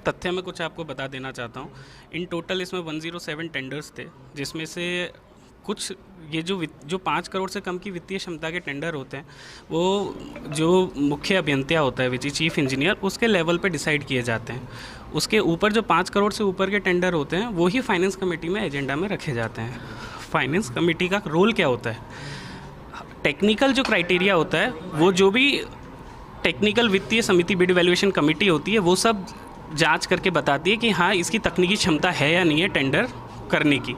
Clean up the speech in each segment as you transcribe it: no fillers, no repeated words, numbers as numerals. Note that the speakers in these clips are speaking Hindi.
तथ्य मैं कुछ आपको बता देना चाहता हूँ। इन टोटल इसमें 107 टेंडर्स थे, जिसमें से कुछ ये जो 5 करोड़ से कम की वित्तीय क्षमता के टेंडर होते हैं, वो जो मुख्य अभियंता होता है विच चीफ इंजीनियर, उसके लेवल पे डिसाइड किए जाते हैं। उसके ऊपर जो 5 करोड़ से ऊपर के टेंडर होते हैं वो ही फाइनेंस कमेटी में एजेंडा में रखे जाते हैं। फाइनेंस कमेटी का रोल क्या होता है? टेक्निकल जो क्राइटेरिया होता है, वो जो भी टेक्निकल वित्तीय समिति बिड वैल्यूएशन कमेटी होती है, वो सब जांच करके बताती है कि हाँ इसकी तकनीकी क्षमता है या नहीं है टेंडर करने की।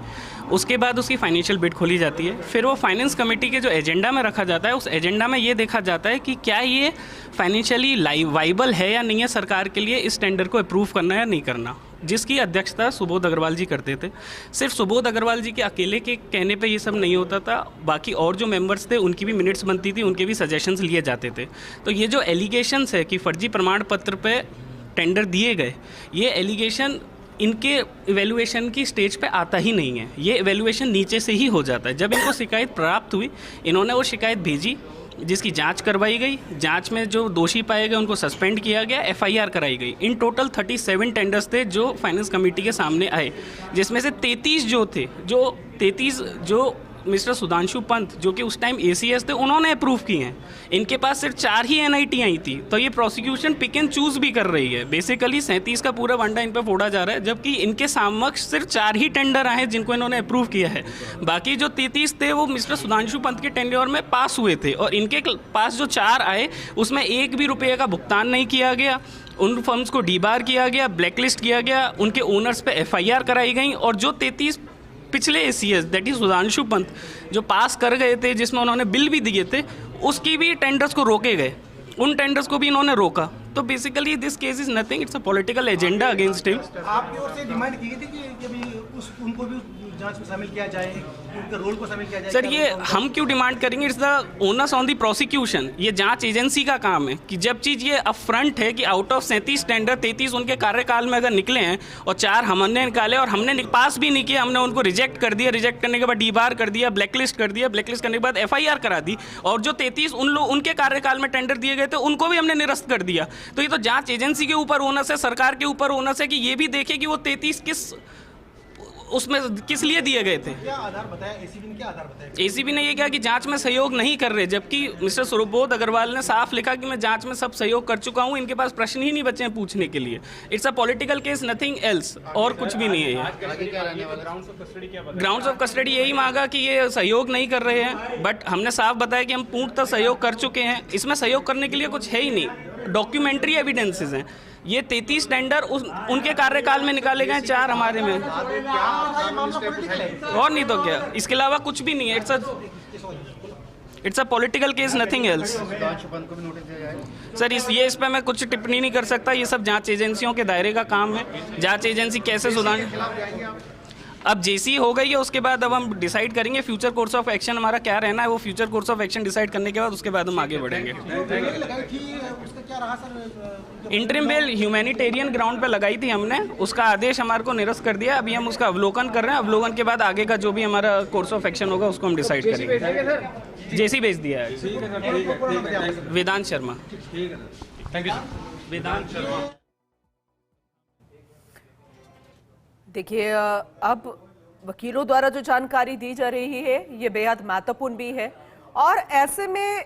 उसके बाद उसकी फाइनेंशियल बिड खोली जाती है। फिर वो फाइनेंस कमेटी के जो एजेंडा में रखा जाता है, उस एजेंडा में ये देखा जाता है कि क्या ये फाइनेंशियली वाइबल है या नहीं है सरकार के लिए इस टेंडर को अप्रूव करना या नहीं करना, जिसकी अध्यक्षता सुबोध अग्रवाल जी करते थे। सिर्फ सुबोध अग्रवाल जी के अकेले के कहने पे ये सब नहीं होता था, बाकी और जो मेंबर्स थे उनकी भी मिनट्स बनती थी, उनके भी सजेशंस लिए जाते थे। तो ये जो एलिगेशंस है कि फर्जी प्रमाण पत्र पे टेंडर दिए गए, ये एलिगेशन इनके इवैल्यूएशन की स्टेज पे आता ही नहीं है। ये इवैल्यूएशन नीचे से ही हो जाता है। जब इनको शिकायत प्राप्त हुई, इन्होंने वो शिकायत भेजी, जिसकी जांच करवाई गई। जांच में जो दोषी पाए गए उनको सस्पेंड किया गया, एफआईआर कराई गई। इन टोटल 37 टेंडर्स थे जो फाइनेंस कमेटी के सामने आए, जिसमें से 33 जो मिस्टर सुधांशु पंत, जो कि उस टाइम एसीएस थे, उन्होंने अप्रूव किए हैं। इनके पास सिर्फ 4 ही एनआईटी आई थी। तो ये प्रोसिक्यूशन पिक एंड चूज भी कर रही है। बेसिकली 37 का पूरा वंडा इन पे फोड़ा जा रहा है, जबकि इनके समक्ष सिर्फ 4 ही टेंडर आए जिनको इन्होंने अप्रूव किया है। बाकी जो 33 थे वो मिस्टर सुधांशु पंत के टेंडर में पास हुए थे, और इनके पास जो 4 आए उसमें 1 भी रुपये का भुगतान नहीं किया गया। उन फर्म्स को डीबार किया गया, ब्लैकलिस्ट किया गया, उनके ओनर्स पे एफआईआर कराई गई। और जो 33 पिछले ACS that is Sudhanshu Pant जो पास कर गए थे, जिसमें उन्होंने बिल भी दिए थे, उसकी भी टेंडर्स को रोके गए, उन टेंडर्स को भी इन्होंने रोका। तो basically this case is nothing, it's a political agenda against him. आपकी ओर से डिमांड की गई थी कि अभी उनको भी जांच में शामिल किया जाए, उनके रोल को शामिल किया जाए। सर ये हम क्यों डिमांड करेंगे? It's the onus on the prosecution. ये जांच एजेंसी का काम है कि जब चीज़ ये अपफ्रंट है कि आउट ऑफ 37 टेंडर 33 उनके कार्यकाल में अगर निकले हैं और 4 हमने निकाले और हमने पास भी नहीं किया, हमने उनको रिजेक्ट कर दिया, रिजेक्ट करने के बाद डीबार कर दिया, ब्लैकलिस्ट कर दिया, ब्लैकलिस्ट करने के बाद एफआईआर करा दी, और जो 33 उनके कार्यकाल में टेंडर दिए गए थे उनको भी हमने निरस्त कर दिया। तो ये तो जांच एजेंसी के ऊपर ओनस है, सरकार के ऊपर ओनस है कि ये भी देखे कि वो 33 उसमें किस लिए दिए गए थे। क्या आधार बताया एसीबी ने? क्या आधार बताया? एसीबी ने ये कहा कि जांच में सहयोग नहीं कर रहे, जबकि मिस्टर सुबोध अग्रवाल ने साफ लिखा कि मैं जांच में सब सहयोग कर चुका हूं, इनके पास प्रश्न ही नहीं बचे हैं पूछने के लिए। It's a political case, nothing else, और कुछ भी नहीं है ये। ग्राउंड्स ऑफ कस्टडी यही मांगा कि ये सहयोग नहीं कर रहे हैं, बट हमने साफ बताया कि हम पूर्णतः सहयोग कर चुके हैं। इसमें सहयोग करने के लिए कुछ है ही नहीं, डॉक्यूमेंट्री एविडेंसेस हैं। ये 33 टेंडर उनके कार्यकाल में निकाले गए, 4 हमारे में, और नहीं तो क्या, इसके अलावा कुछ भी नहीं है। It's a political case, nothing else. Sir इस पे मैं कुछ टिप्पणी नहीं कर सकता, ये सब जांच एजेंसियों के दायरे का काम है। जांच एजेंसी कैसे सुधार, अब जेसी हो गई है, उसके बाद अब हम डिसाइड करेंगे फ्यूचर कोर्स ऑफ एक्शन हमारा क्या रहना है। वो future course of action decide करने के बाद उसके बाद हम आगे बढ़ेंगे। इंटरिम बेल ह्यूमैनिटेरियन ग्राउंड पे लगाई थी हमने, उसका आदेश हमारे को निरस्त कर दिया। अभी हम उसका अवलोकन कर रहे हैं, अवलोकन के बाद आगे का जो भी हमारा कोर्स ऑफ एक्शन होगा उसको हम डिसाइड करेंगे। जेसी भेज दिया है, वेदांत शर्मा। थैंक यू वेदांत शर्मा। देखिए, अब वकीलों द्वारा जो जानकारी दी जा रही है ये बेहद महत्वपूर्ण भी है, और ऐसे में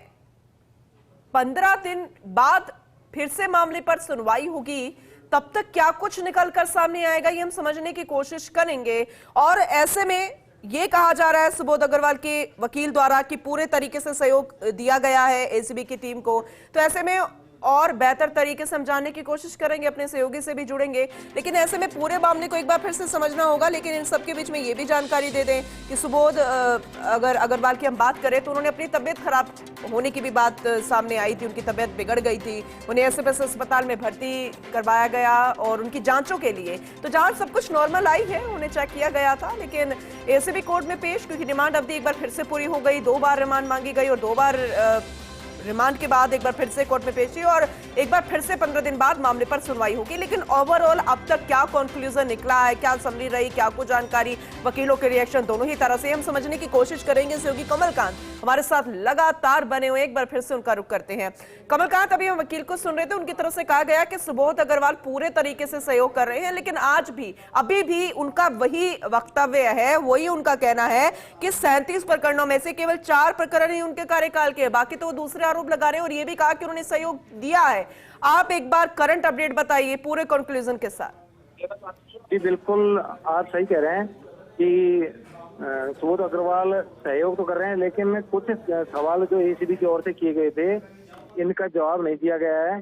15 दिन बाद फिर से मामले पर सुनवाई होगी। तब तक क्या कुछ निकल कर सामने आएगा ये हम समझने की कोशिश करेंगे। और ऐसे में ये कहा जा रहा है सुबोध अग्रवाल के वकील द्वारा कि पूरे तरीके से सहयोग दिया गया है एसीबी की टीम को। तो ऐसे में और बेहतर तरीके से समझाने की कोशिश करेंगे, अपने सहयोगी से भी जुड़ेंगे, लेकिन ऐसे में पूरे मामले को एक बार फिर से समझना होगा। लेकिन इन सबके बीच में ये भी जानकारी दे दें कि सुबोध अगर अग्रवाल की हम बात करें तो उन्होंने अपनी तबीयत खराब होने की भी बात सामने आई थी, उनकी तबीयत बिगड़ गई थी, उन्हें एसएफएस अस्पताल में भर्ती करवाया गया और उनकी जांचों के लिए। तो जहां सब कुछ नॉर्मल आई है, उन्हें चेक किया गया था, लेकिन एसीबी कोर्ट में पेश क्योंकि रिमांड अवधि एक बार फिर से पूरी हो गई, 2 बार रिमांड मांगी गई और 2 बार रिमांड के बाद एक बार फिर से कोर्ट में पेशी और एक बार फिर से 15 दिन बाद मामले पर सुनवाई होगी। लेकिन ओवरऑल अब तक क्या कंक्लूजन निकला है, क्या समरी रही, क्या कुछ जानकारी, वकीलों के रिएक्शन, दोनों ही तरह से हम समझने की कोशिश करेंगे। सहयोगी कमलकांत हमारे साथ लगातार बने हुए, एक बार फिर से उनका रुख करते हैं। कमलकांत, अभी हम वकील को सुन रहे थे, उनकी तरफ से कहा गया कि सुबोध अग्रवाल पूरे तरीके से सहयोग कर रहे हैं, लेकिन आज भी अभी भी उनका वही वक्तव्य है, वही उनका कहना है कि 37 प्रकरणों में से केवल 4 प्रकरण ही उनके कार्यकाल के, बाकी तो वो दूसरे आरोप लगा रहे हैं और ये भी कहा कि उन्होंने सहयोग दिया है। आप एक बार करंट अपडेट बताइए पूरे कंक्लूजन के साथ। जी बिल्कुल, आप सही कह रहे हैं कि सुबोध अग्रवाल सहयोग तो कर रहे हैं, लेकिन कुछ सवाल जो एसीबी की ओर से किए गए थे इनका जवाब नहीं दिया गया है।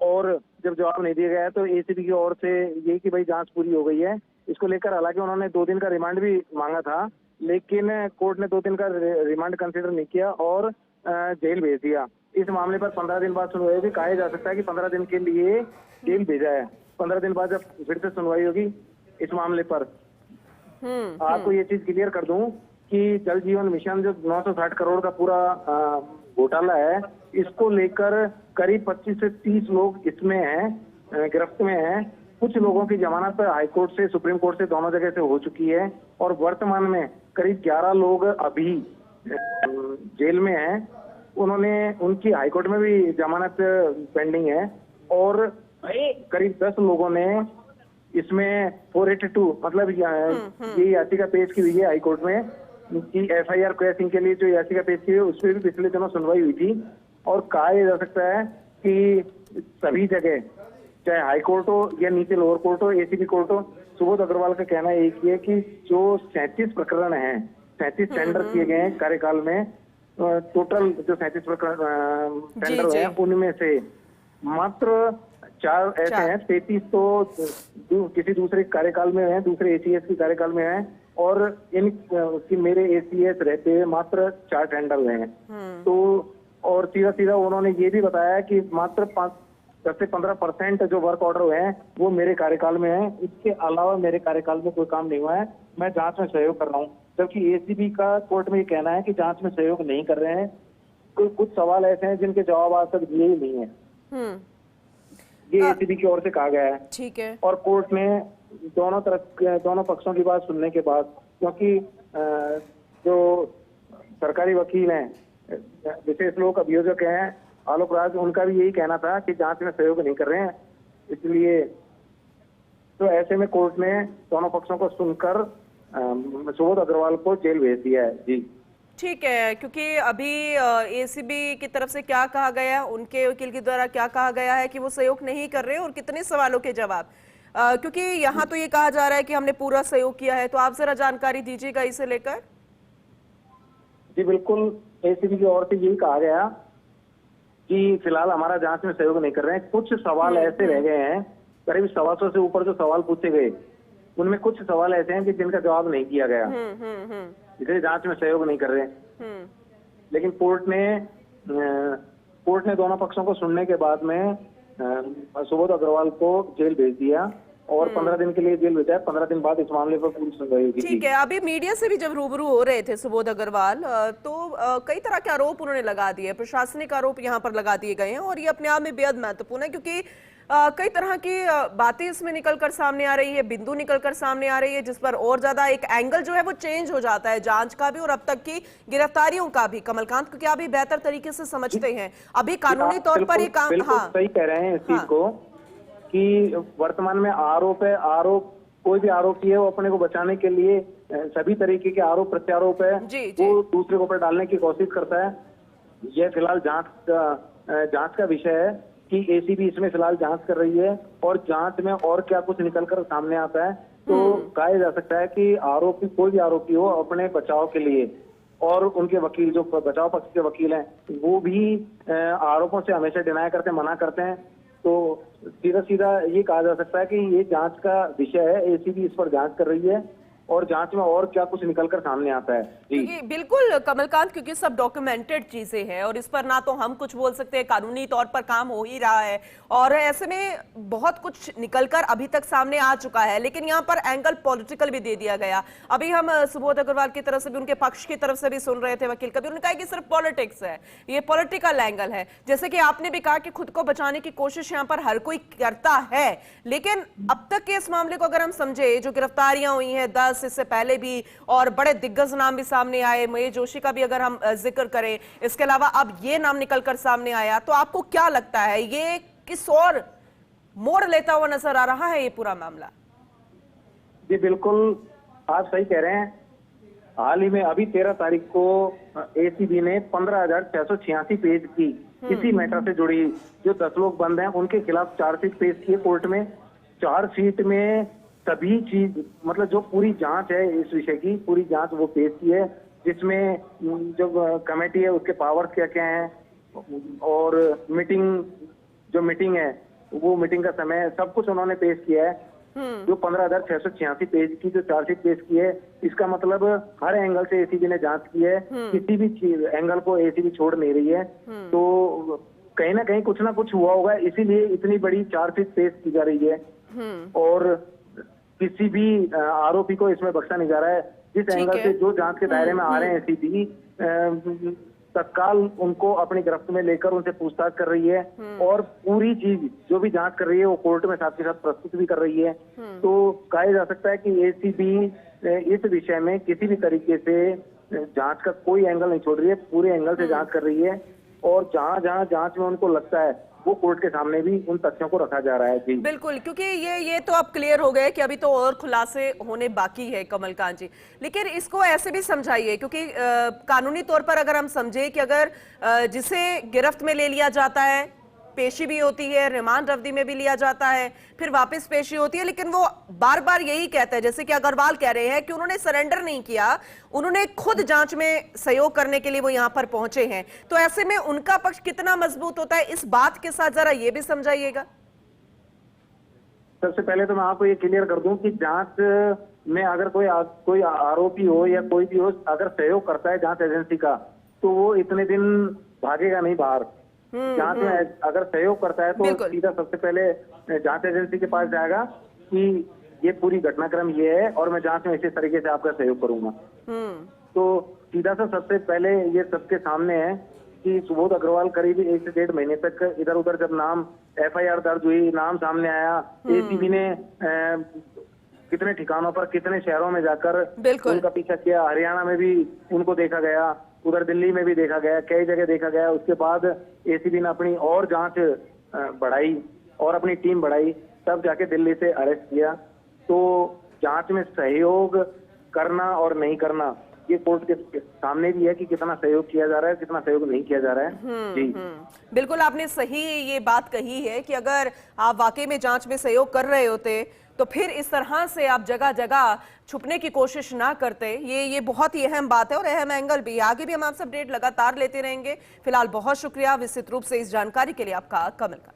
और जब जवाब नहीं दिया गया है तो एसीबी की ओर से ये कि भाई जांच पूरी हो गई है, इसको लेकर हालांकि उन्होंने 2 दिन का रिमांड भी मांगा था, लेकिन कोर्ट ने 2 दिन का रिमांड कंसीडर नहीं किया और जेल भेज दिया। इस मामले पर 15 दिन बाद सुनवाई होगी। कहा जा सकता है कि 15 दिन के लिए जेल भेजा है। 15 दिन बाद जब फिर से सुनवाई होगी इस मामले पर, आपको ये चीज क्लियर कर दूं कि जल जीवन मिशन जो 960 करोड़ का पूरा घोटाला है, इसको लेकर करीब 25 से 30 लोग इसमें हैं, गिरफ्त में हैं। कुछ लोगों की जमानत हाईकोर्ट से, सुप्रीम कोर्ट से, दोनों जगह से हो चुकी है और वर्तमान में करीब 11 लोग अभी जेल में हैं। उनकी हाईकोर्ट में भी जमानत पेंडिंग है और करीब 10 लोगों ने इसमें 482 मतलब ये याचिका पेश की हुई है हाईकोर्ट में कि एफआईआर क्रैशिंग के लिए जो याचिका पेश की है उस पर भी पिछले दिनों सुनवाई हुई थी। और कहा जा सकता है कि सभी जगह, चाहे हाई कोर्ट हो या नीचे लोअर कोर्ट हो, एसीबी कोर्ट हो, सुबोध अग्रवाल का कहना एक ही है कि जो 37 प्रकरण हैं, 37 टेंडर किए गए हैं कार्यकाल में, टोटल जो 37 प्रकरण टेंडर हैं उनमें से मात्र 4 ऐसे हैं, 33 तो किसी दूसरे कार्यकाल में हैं, दूसरे एसीएस के कार्यकाल में हैं और उसकी मेरे एसीएस रहते हुए मात्र 4 टेंडर हुए हैं। तो और सीधा उन्होंने ये भी बताया कि मात्र 10 से 15% जो वर्क ऑर्डर हुए हैं वो मेरे कार्यकाल में है, इसके अलावा मेरे कार्यकाल में कोई काम नहीं हुआ है, मैं जांच में सहयोग कर रहा हूँ। जबकि एसीबी का कोर्ट में ये कहना है कि जांच में सहयोग नहीं कर रहे हैं। कुछ सवाल ऐसे हैं जिनके जवाब आज तक दिए ही नहीं है, ये एसीबी की ओर से कहा गया है। ठीक है। और कोर्ट ने दोनों पक्षों की बात सुनने के बाद, क्योंकि जो सरकारी वकील हैं, विशेष लोक अभियोजक हैं आलोक राज, उनका भी यही कहना था कि जांच में सहयोग नहीं कर रहे हैं, इसलिए तो ऐसे में कोर्ट ने दोनों पक्षों को सुनकर सुबोध अग्रवाल को जेल भेज दिया है। जी ठीक है, क्योंकि अभी एसीबी की तरफ से क्या कहा गया, उनके वकील के द्वारा क्या कहा गया है कि वो सहयोग नहीं कर रहे और कितने सवालों के जवाब, क्योंकि यहाँ तो ये कहा जा रहा है कि हमने पूरा सहयोग किया है, तो आप जरा जानकारी दीजिएगा इसे लेकर। जी बिल्कुल, एसीबी की ओर से यही कहा गया कि फिलहाल हमारा जांच में सहयोग नहीं कर रहे हैं। कुछ सवाल ऐसे रह गए हैं, करीब 125 से ऊपर जो सवाल पूछे गए उनमें कुछ सवाल ऐसे हैं कि जिनका जवाब नहीं दिया गया, इसलिए जांच में सहयोग नहीं कर रहे हैं। लेकिन कोर्ट ने दोनों पक्षों को सुनने के बाद में सुबोध अग्रवाल को जेल भेज दिया और 15 दिन के लिए जेल भेजा है। 15 दिन बाद इस मामले पर पूरी सुनवाई होगी। ठीक है, अभी मीडिया से भी जब रूबरू हो रहे थे सुबोध अग्रवाल, तो कई तरह के आरोप उन्होंने लगा दिए, प्रशासनिक आरोप यहाँ पर लगा दिए गए हैं और ये अपने आप में बेहद महत्वपूर्ण है, क्योंकि कई तरह की बातें इसमें निकलकर सामने आ रही है, बिंदु निकलकर सामने आ रही है, जिस पर और ज्यादा एक एंगल जो है वो चेंज हो जाता है, जांच का भी और अब तक की गिरफ्तारियों का भी। कमलकांत, क्योंकि आप भी बेहतर तरीके से समझते हैं, अभी कानूनी तौर पर ये काम, हाँ सही कह रहे हैं इस चीज को कि वर्तमान में आरोप है, कोई भी आरोपी है वो अपने को बचाने के लिए सभी तरीके के आरोप प्रत्यारोप है वो दूसरे के ऊपर डालने की कोशिश करता है। यह फिलहाल जांच का विषय है कि एसीबी इसमें फिलहाल जांच कर रही है और जांच में और क्या कुछ निकलकर सामने आता है तो कहा जा सकता है कि आरोपी, कोई भी आरोपी हो, अपने बचाव के लिए, और उनके वकील जो बचाव पक्ष के वकील हैं वो भी आरोपों से हमेशा डिनाई करते हैं, मना करते हैं। तो सीधा ये कहा जा सकता है कि ये जांच का विषय है, एसीबी इस पर जांच कर रही है और जांच में और क्या कुछ निकलकर सामने आता है। जी क्योंकि बिल्कुल कमलकांत, क्योंकि सब डॉक्यूमेंटेड चीजें हैं और इस पर ना तो हम कुछ बोल सकते हैं, कानूनी तौर पर काम हो ही रहा है और ऐसे में बहुत कुछ निकलकर अभी तक सामने आ चुका है, लेकिन यहाँ पर एंगल पॉलिटिकल भी दे दिया गया। अभी हम सुबोध अग्रवाल की तरफ से भी, उनके पक्ष की तरफ से भी सुन रहे थे वकील कभी, उन्होंने कहा कि सिर्फ पॉलिटिक्स है, ये पॉलिटिकल एंगल है। जैसे कि आपने भी कहा कि खुद को बचाने की कोशिश यहाँ पर हर कोई करता है, लेकिन अब तक के इस मामले को अगर हम समझे, जो गिरफ्तारियां हुई हैं 10, इससे पहले भी, और बड़े दिग्गज नाम भी सामने आए, महेश जोशी का भी अगर हम जिक्र करें, इसके अलावा अब ये नाम निकलकर सामने आया, तो आपको क्या लगता है ये किस और मोड़ लेता हुआ नजर आ रहा है ये पूरा मामला? जी बिल्कुल, आप सही कह रहे हैं। हाल ही में अभी 13 तारीख को एसीबी ने 15,686 पेज की इसी मैटर से जुड़ी जो 10 लोग बंद हैं उनके खिलाफ चार्जशीट पेश की है कोर्ट में। चार्जशीट में सभी चीज, मतलब जो पूरी जांच है इस विषय की, पूरी जांच वो पेश की है, जिसमें जो कमेटी है उसके पावर्स क्या क्या हैं और जो मीटिंग है वो मीटिंग का समय, सब कुछ उन्होंने पेश किया है। जो 15,686 पेज की जो चार्जशीट पेश की है, इसका मतलब हर एंगल से एसीबी ने जांच की है, किसी भी एंगल को एसीबी छोड़ नहीं रही है। तो कहीं ना कहीं कुछ ना कुछ हुआ होगा, इसीलिए इतनी बड़ी चार्जशीट पेश की जा रही है और किसी भी आरोपी को इसमें बख्शा नहीं जा रहा है। जिस एंगल से जो जांच के दायरे में आ रहे हैं एसीबी तत्काल उनको अपनी गिरफ्त में लेकर उनसे पूछताछ कर रही है और पूरी चीज जो भी जांच कर रही है वो कोर्ट में साथ के साथ प्रस्तुत भी कर रही है। तो कहा जा सकता है कि एसीबी इस विषय में किसी भी तरीके से जांच का कोई एंगल नहीं छोड़ रही है, पूरे एंगल से जांच कर रही है और जहां जहां जांच में उनको लगता है वो कोर्ट के सामने भी उन तथ्यों को रखा जा रहा है। जी बिल्कुल, क्योंकि ये तो अब क्लियर हो गए कि अभी तो और खुलासे होने बाकी है कमलकांत जी, लेकिन इसको ऐसे भी समझाइए, क्योंकि कानूनी तौर पर अगर हम समझे कि अगर जिसे गिरफ्त में ले लिया जाता है, पेशी भी होती है, रिमांड अवधि में भी लिया जाता है, फिर वापस पेशी होती है, लेकिन वो बार बार यही कहता है, जैसे कि अग्रवाल कह रहे हैं कि उन्होंने सरेंडर नहीं किया, उन्होंने खुद जांच में सहयोग करने के लिए वो यहां पर पहुंचे हैं। तो ऐसे में उनका पक्ष कितना मजबूत होता है, इस बात के साथ जरा ये भी समझाइएगा। सबसे पहले तो मैं आपको ये क्लियर कर दूं कि जांच में अगर कोई आरोपी हो या कोई भी हो, अगर सहयोग करता है जांच एजेंसी का, तो वो इतने दिन भागेगा नहीं बाहर। जांच में अगर सहयोग करता है तो सीधा सबसे पहले जांच एजेंसी के पास जाएगा कि ये पूरी घटनाक्रम ये है और मैं जांच में इसी तरीके से आपका सहयोग करूंगा। तो सीधा सा सबसे पहले ये सबके सामने है कि सुबोध अग्रवाल करीब 1 से 1.5 महीने तक इधर उधर जब नाम एफआईआर दर्ज हुई, नाम सामने आया, एसीबी ने कितने ठिकानों पर कितने शहरों में जाकर उनका पीछा किया, हरियाणा में भी उनको देखा गया, उधर दिल्ली में भी देखा गया, कई जगह देखा गया। उसके बाद एसीबी ने अपनी और जांच बढ़ाई और अपनी टीम बढ़ाई, तब जाके दिल्ली से अरेस्ट किया। तो जांच में सहयोग करना और नहीं करना ये कोर्ट के सामने भी है कि कितना सहयोग किया जा रहा है, कितना सहयोग नहीं किया जा रहा है। जी बिल्कुल, आपने सही ये बात कही है कि अगर आप वाकई में जांच में सहयोग कर रहे होते तो फिर इस तरह से आप जगह जगह छुपने की कोशिश ना करते। ये बहुत ही अहम बात है और अहम एंगल भी। आगे भी हम आपसे अपडेट लगातार लेते रहेंगे। फिलहाल बहुत शुक्रिया विस्तृत रूप से इस जानकारी के लिए आपका, कमल का।